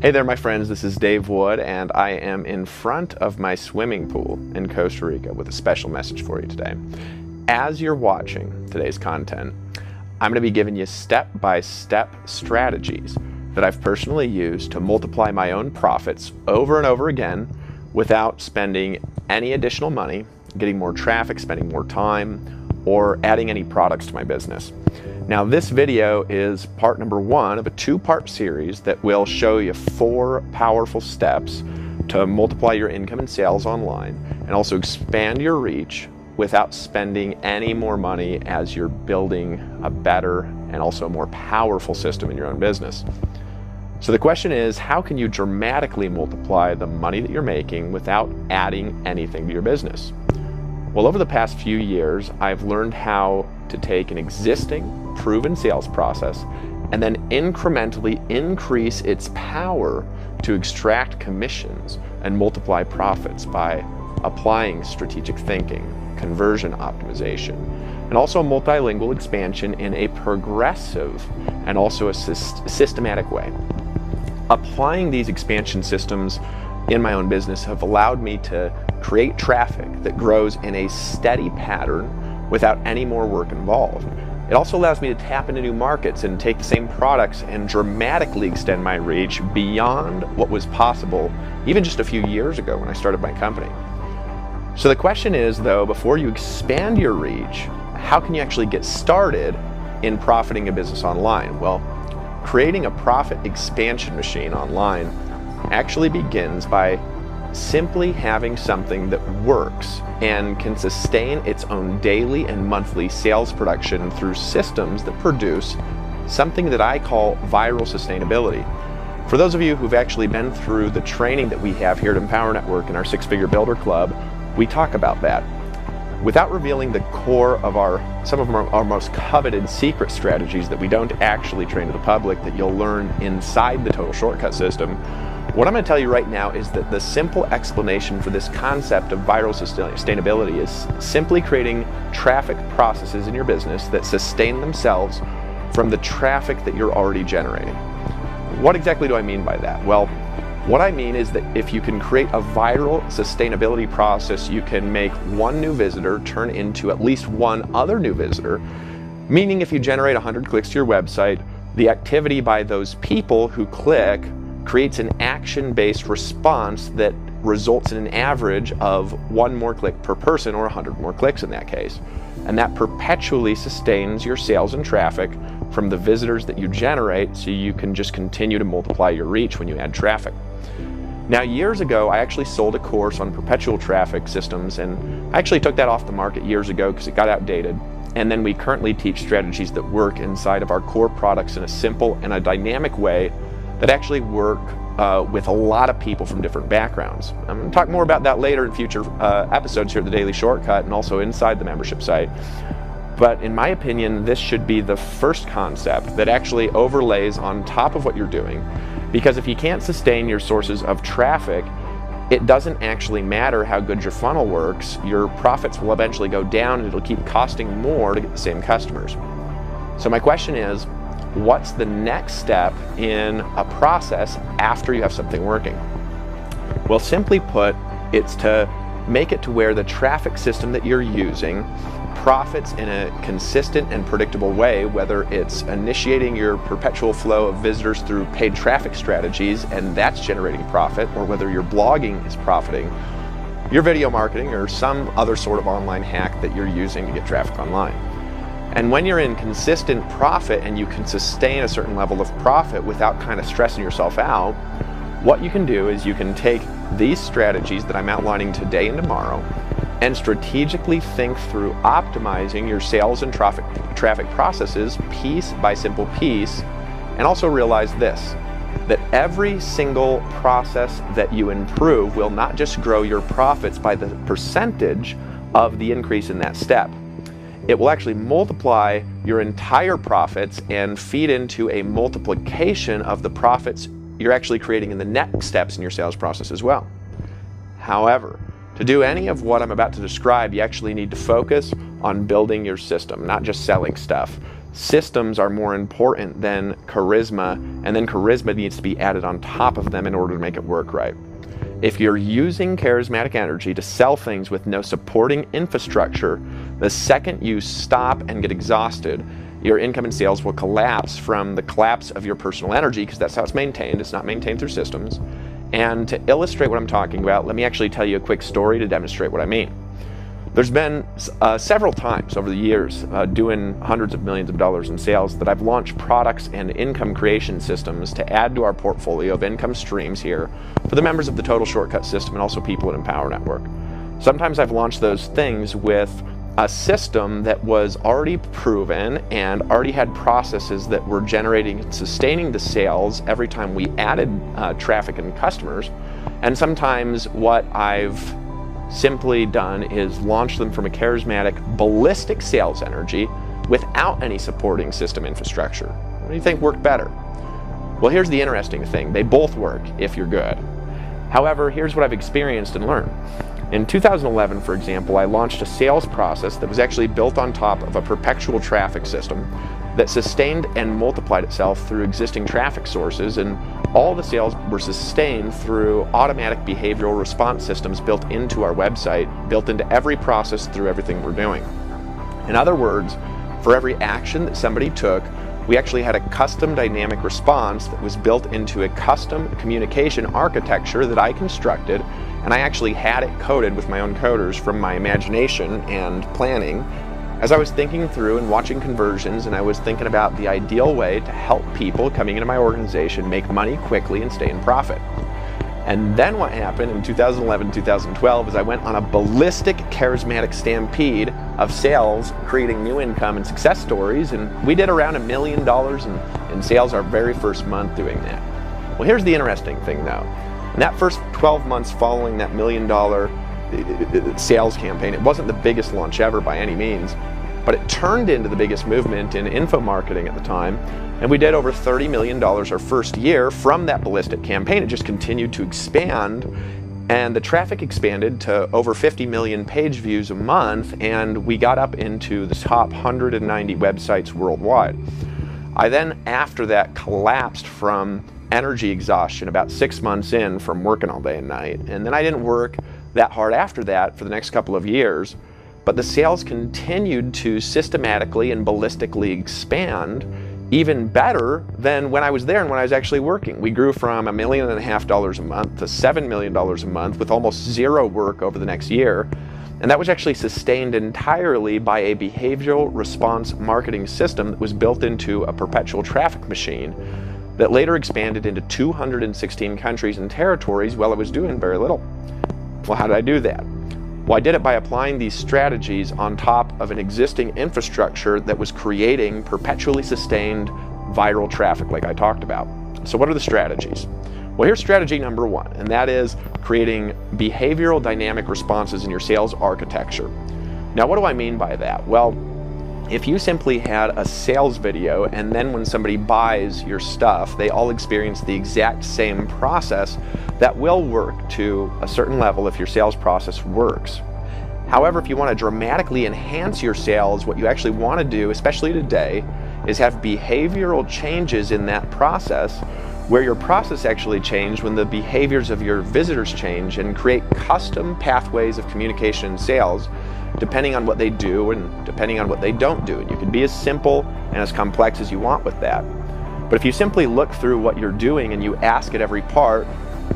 Hey there, my friends. This is Dave Wood, and I am in front of my swimming pool in Costa Rica with a special message for you today. As you're watching today's content, I'm going to be giving you step-by-step strategies that I've personally used to multiply my own profits over and over again without spending any additional money, getting more traffic, spending more time, or adding any products to my business. Now, this video is part number 1 of a 2-part series that will show you 4 powerful steps to multiply your income and sales online and also expand your reach without spending any more money as you're building a better and also more powerful system in your own business. So the question is, how can you dramatically multiply the money that you're making without adding anything to your business? Well, over the past few years, I've learned how to take an existing, proven sales process and then incrementally increase its power to extract commissions and multiply profits by applying strategic thinking, conversion optimization, and also multilingual expansion in a progressive and also a systematic way. Applying these expansion systems in my own business have allowed me to create traffic that grows in a steady pattern without any more work involved. It also allows me to tap into new markets and take the same products and dramatically extend my reach beyond what was possible even just a few years ago when I started my company. So the question is, though, before you expand your reach, how can you actually get started in profiting a business online? Well, creating a profit expansion machine online actually begins by simply having something that works and can sustain its own daily and monthly sales production through systems that produce something that I call viral sustainability. For those of you who've actually been through the training that we have here at Empower Network in our 6-Figure Builder Club, we talk about that. Without revealing the core of some of our most coveted secret strategies that we don't actually train to the public that you'll learn inside the Total Shortcut system, what I'm going to tell you right now is that the simple explanation for this concept of viral sustainability is simply creating traffic processes in your business that sustain themselves from the traffic that you're already generating. What exactly do I mean by that? Well, what I mean is that if you can create a viral sustainability process, you can make one new visitor turn into at least one other new visitor, meaning if you generate 100 clicks to your website, the activity by those people who click creates an action-based response that results in an average of 1 more click per person, or 100 more clicks in that case. And that perpetually sustains your sales and traffic from the visitors that you generate, so you can just continue to multiply your reach when you add traffic. Now, years ago, I actually sold a course on perpetual traffic systems, and I actually took that off the market years ago because it got outdated. And then we currently teach strategies that work inside of our core products in a simple and a dynamic way that actually work with a lot of people from different backgrounds. I'm going to talk more about that later in future episodes here at the Daily Shortcut and also inside the membership site. But in my opinion, this should be the first concept that actually overlays on top of what you're doing. Because if you can't sustain your sources of traffic, it doesn't actually matter how good your funnel works. Your profits will eventually go down and it'll keep costing more to get the same customers. So my question is, what's the next step in a process after you have something working? Well, simply put, it's to make it to where the traffic system that you're using profits in a consistent and predictable way, whether it's initiating your perpetual flow of visitors through paid traffic strategies and that's generating profit, or whether your blogging is profiting, your video marketing, or some other sort of online hack that you're using to get traffic online. And when you're in consistent profit and you can sustain a certain level of profit without kind of stressing yourself out, what you can do is you can take these strategies that I'm outlining today and tomorrow and strategically think through optimizing your sales and traffic processes piece by simple piece, and also realize this, that every single process that you improve will not just grow your profits by the percentage of the increase in that step. It will actually multiply your entire profits and feed into a multiplication of the profits you're actually creating in the next steps in your sales process as well. However, to do any of what I'm about to describe, you actually need to focus on building your system, not just selling stuff. systems are more important than charisma, and then charisma needs to be added on top of them in order to make it work right. If you're using charismatic energy to sell things with no supporting infrastructure, the second you stop and get exhausted, your income and sales will collapse from the collapse of your personal energy, because that's how it's maintained. It's not maintained through systems. And to illustrate what I'm talking about, let me actually tell you a quick story to demonstrate what I mean. There's been several times over the years, doing hundreds of millions of dollars in sales, that I've launched products and income creation systems to add to our portfolio of income streams here for the members of the Total Shortcut system and also people at Empower Network. Sometimes I've launched those things with a system that was already proven and already had processes that were generating and sustaining the sales every time we added traffic and customers. And sometimes what I've simply done is launch them from a charismatic, ballistic sales energy without any supporting system infrastructure. What do you think worked better? Well, here's the interesting thing. They both work if you're good. However, here's what I've experienced and learned. In 2011, for example, I launched a sales process that was actually built on top of a perpetual traffic system that sustained and multiplied itself through existing traffic sources, and all the sales were sustained through automatic behavioral response systems built into our website, built into every process through everything we're doing. In other words, for every action that somebody took, we actually had a custom dynamic response that was built into a custom communication architecture that I constructed, and I actually had it coded with my own coders from my imagination and planning as I was thinking through and watching conversions, and I was thinking about the ideal way to help people coming into my organization make money quickly and stay in profit. And then what happened in 2011, 2012 is I went on a ballistic charismatic stampede of sales, creating new income and success stories, and we did around $1 million in sales our very first month doing that. Well, here's the interesting thing though. In that first 12 months following that $1 million sales campaign, it wasn't the biggest launch ever by any means, but it turned into the biggest movement in info marketing at the time, and we did over $30 million our first year from that ballistic campaign. It just continued to expand, and the traffic expanded to over 50 million page views a month, and we got up into the top 190 websites worldwide. I then, after that, collapsed from energy exhaustion about 6 months in from working all day and night, and then I didn't work that hard after that for the next couple of years, but the sales continued to systematically and ballistically expand, even better than when I was there and when I was actually working. We grew from $1.5 million a month to $7 million a month with almost zero work over the next year, and that was actually sustained entirely by a behavioral response marketing system that was built into a perpetual traffic machine that later expanded into 216 countries and territories while it was doing very little. Well, how did I do that? Well, I did it by applying these strategies on top of an existing infrastructure that was creating perpetually sustained viral traffic like I talked about. So what are the strategies? Well, here's strategy number one, and that is creating behavioral dynamic responses in your sales architecture. Now, what do I mean by that? Well, if you simply had a sales video and then when somebody buys your stuff, they all experience the exact same process, that will work to a certain level if your sales process works. However, if you want to dramatically enhance your sales, what you actually want to do, especially today, is have behavioral changes in that process where your process actually changed when the behaviors of your visitors change, and create custom pathways of communication and sales depending on what they do and depending on what they don't do. And you can be as simple and as complex as you want with that. But if you simply look through what you're doing and you ask at every part,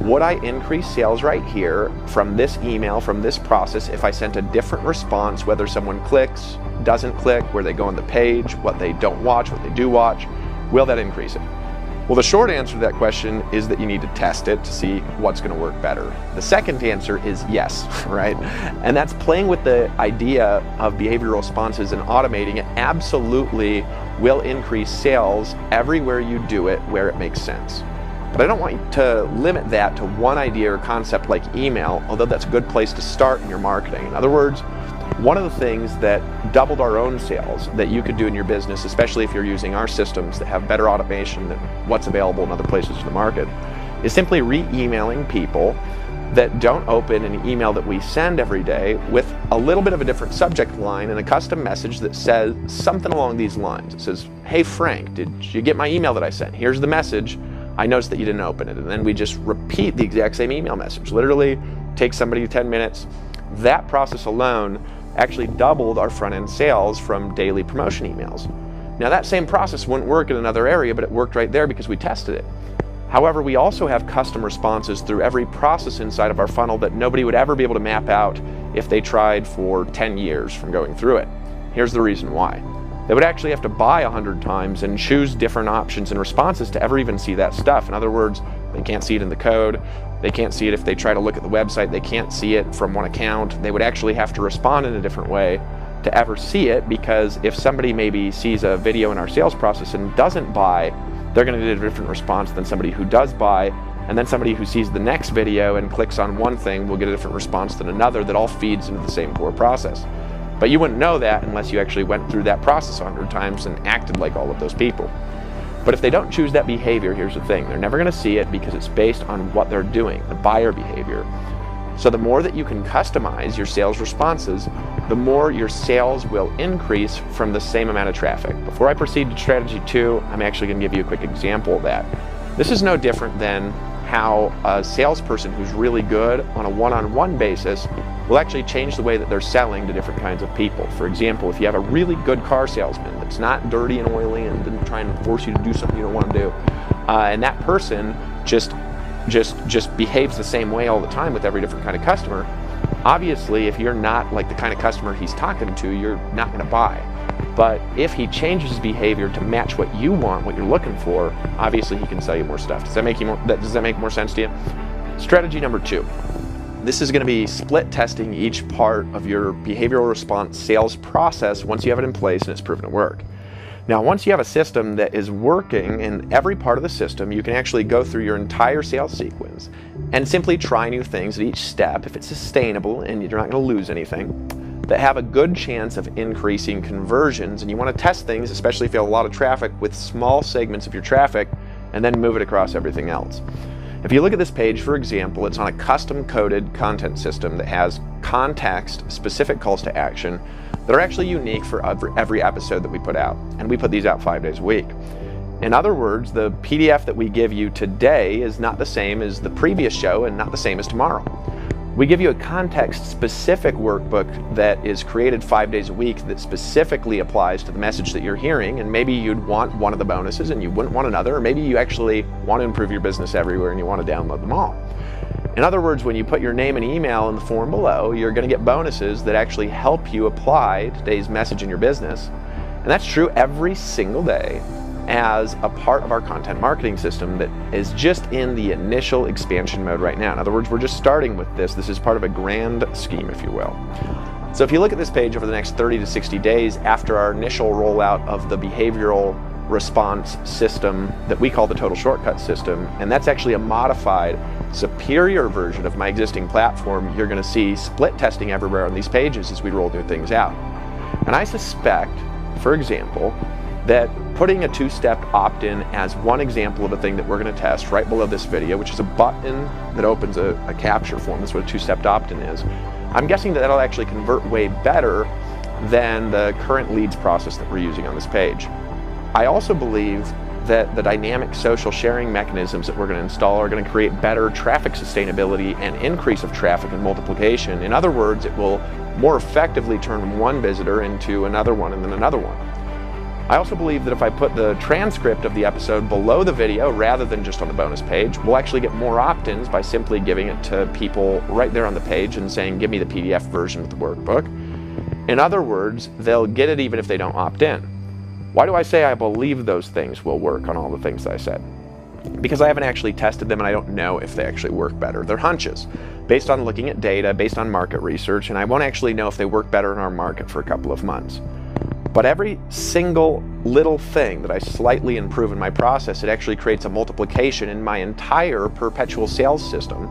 would I increase sales right here from this email, from this process, if I sent a different response, whether someone clicks, doesn't click, where they go on the page, what they don't watch, what they do watch, will that increase it? Well, the short answer to that question is that you need to test it to see what's going to work better. The second answer is yes, right? And that's playing with the idea of behavioral responses and automating it absolutely will increase sales everywhere you do it where it makes sense. But I don't want you to limit that to one idea or concept like email, although that's a good place to start in your marketing. In other words, one of the things that doubled our own sales that you could do in your business, especially if you're using our systems that have better automation than what's available in other places in the market, is simply re-emailing people that don't open an email that we send every day with a little bit of a different subject line and a custom message that says something along these lines. It says, "Hey Frank, did you get my email that I sent? Here's the message. I noticed that you didn't open it." And then we just repeat the exact same email message. Literally takes somebody 10 minutes. That process alone actually doubled our front-end sales from daily promotion emails. Now that same process wouldn't work in another area, but it worked right there because we tested it. However, we also have custom responses through every process inside of our funnel that nobody would ever be able to map out if they tried for 10 years from going through it. Here's the reason why. They would actually have to buy 100 times and choose different options and responses to ever even see that stuff. In other words, they can't see it in the code. They can't see it if they try to look at the website. They can't see it from one account. They would actually have to respond in a different way to ever see it, because if somebody maybe sees a video in our sales process and doesn't buy, they're going to get a different response than somebody who does buy, and then somebody who sees the next video and clicks on one thing will get a different response than another that all feeds into the same core process. But you wouldn't know that unless you actually went through that process 100 times and acted like all of those people. But if they don't choose that behavior, here's the thing. They're never going to see it because it's based on what they're doing, the buyer behavior. So the more that you can customize your sales responses, the more your sales will increase from the same amount of traffic. Before I proceed to strategy 2, I'm actually going to give you a quick example of that. This is no different than how a salesperson who's really good on a one-on-one basis will actually change the way that they're selling to different kinds of people. For example, if you have a really good car salesman that's not dirty and oily and didn't try and force you to do something you don't want to do, and that person just behaves the same way all the time with every different kind of customer, obviously if you're not like the kind of customer he's talking to, you're not going to buy. But if he changes his behavior to match what you want, what you're looking for, obviously he can sell you more stuff. Does that make more sense to you? Strategy number 2. This is going to be split testing each part of your behavioral response sales process once you have it in place and it's proven to work. Now, once you have a system that is working in every part of the system, you can actually go through your entire sales sequence and simply try new things at each step if it's sustainable and you're not going to lose anything, that have a good chance of increasing conversions. And you want to test things, especially if you have a lot of traffic, with small segments of your traffic and then move it across everything else. If you look at this page, for example, it's on a custom coded content system that has context-specific calls to action that are actually unique for every episode that we put out. And we put these out 5 days a week. In other words, the PDF that we give you today is not the same as the previous show and not the same as tomorrow. We give you a context-specific workbook that is created 5 days a week that specifically applies to the message that you're hearing, and maybe you'd want one of the bonuses and you wouldn't want another, or maybe you actually want to improve your business everywhere and you want to download them all. In other words, when you put your name and email in the form below, you're going to get bonuses that actually help you apply today's message in your business. And that's true every single day as a part of our content marketing system that is just in the initial expansion mode right now. In other words, we're just starting with this. This is part of a grand scheme, if you will. So if you look at this page over the next 30 to 60 days after our initial rollout of the behavioral response system that we call the Total Shortcut system, and that's actually a modified, superior version of my existing platform, you're going to see split testing everywhere on these pages as we roll new things out. And I suspect, for example, that putting a 2-step opt-in as one example of a thing that we're going to test right below this video, which is a button that opens a capture form, that's what a 2-step opt-in is, I'm guessing that that'll actually convert way better than the current leads process that we're using on this page. I also believe that the dynamic social sharing mechanisms that we're going to install are going to create better traffic sustainability and increase of traffic and multiplication. In other words, it will more effectively turn one visitor into another one and then another one. I also believe that if I put the transcript of the episode below the video rather than just on the bonus page, we'll actually get more opt-ins by simply giving it to people right there on the page and saying, give me the PDF version of the workbook. In other words, they'll get it even if they don't opt in. Why do I say I believe those things will work on all the things that I said? Because I haven't actually tested them and I don't know if they actually work better. They're hunches based on looking at data, based on market research, and I won't actually know if they work better in our market for a couple of months. But every single little thing that I slightly improve in my process, it actually creates a multiplication in my entire perpetual sales system.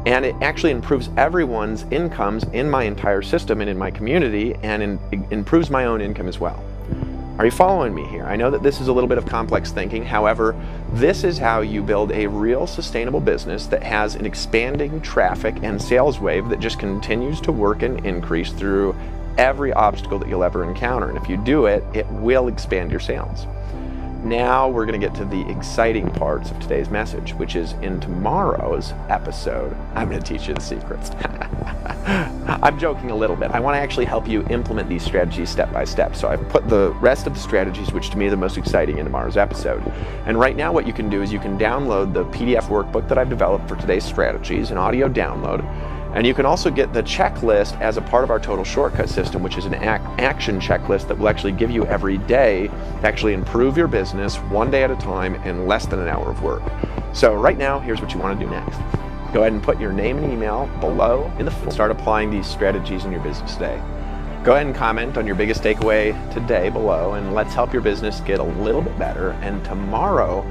And it actually improves everyone's incomes in my entire system and in my community, and improves my own income as well. Are you following me here? I know that this is a little bit of complex thinking. However, this is how you build a real sustainable business that has an expanding traffic and sales wave that just continues to work and increase through every obstacle that you'll ever encounter. And if you do it, it will expand your sales. Now we're going to get to the exciting parts of today's message, which is in tomorrow's episode, I'm going to teach you the secrets. I'm joking a little bit. I want to actually help you implement these strategies step by step. So I've put the rest of the strategies, which to me are the most exciting, in tomorrow's episode. And right now what you can do is you can download the PDF workbook that I've developed for today's strategies, an audio download. And you can also get the checklist as a part of our Total Shortcut system, which is an action checklist that will actually give you every day to actually improve your business one day at a time in less than an hour of work. So right now, here's what you want to do next. Go ahead and put your name and email below in the form. Start applying these strategies in your business today. Go ahead and comment on your biggest takeaway today below, and let's help your business get a little bit better. And tomorrow,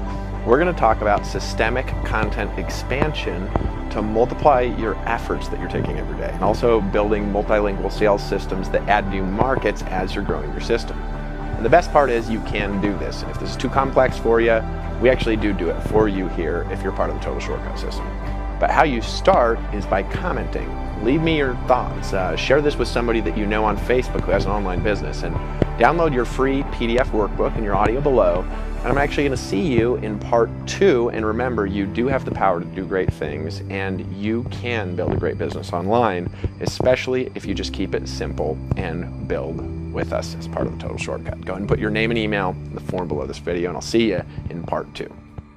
we're going to talk about systemic content expansion to multiply your efforts that you're taking every day, and also building multilingual sales systems that add new markets as you're growing your system. And the best part is you can do this. And if this is too complex for you, we actually do it for you here if you're part of the Total Shortcut system. But how you start is by commenting. Leave me your thoughts. Share this with somebody that you know on Facebook who has an online business, and download your free PDF workbook and your audio below. And I'm actually going to see you in part 2. And remember, you do have the power to do great things, and you can build a great business online, especially if you just keep it simple and build with us as part of the Total Shortcut. Go ahead and put your name and email in the form below this video, and I'll see you in part 2.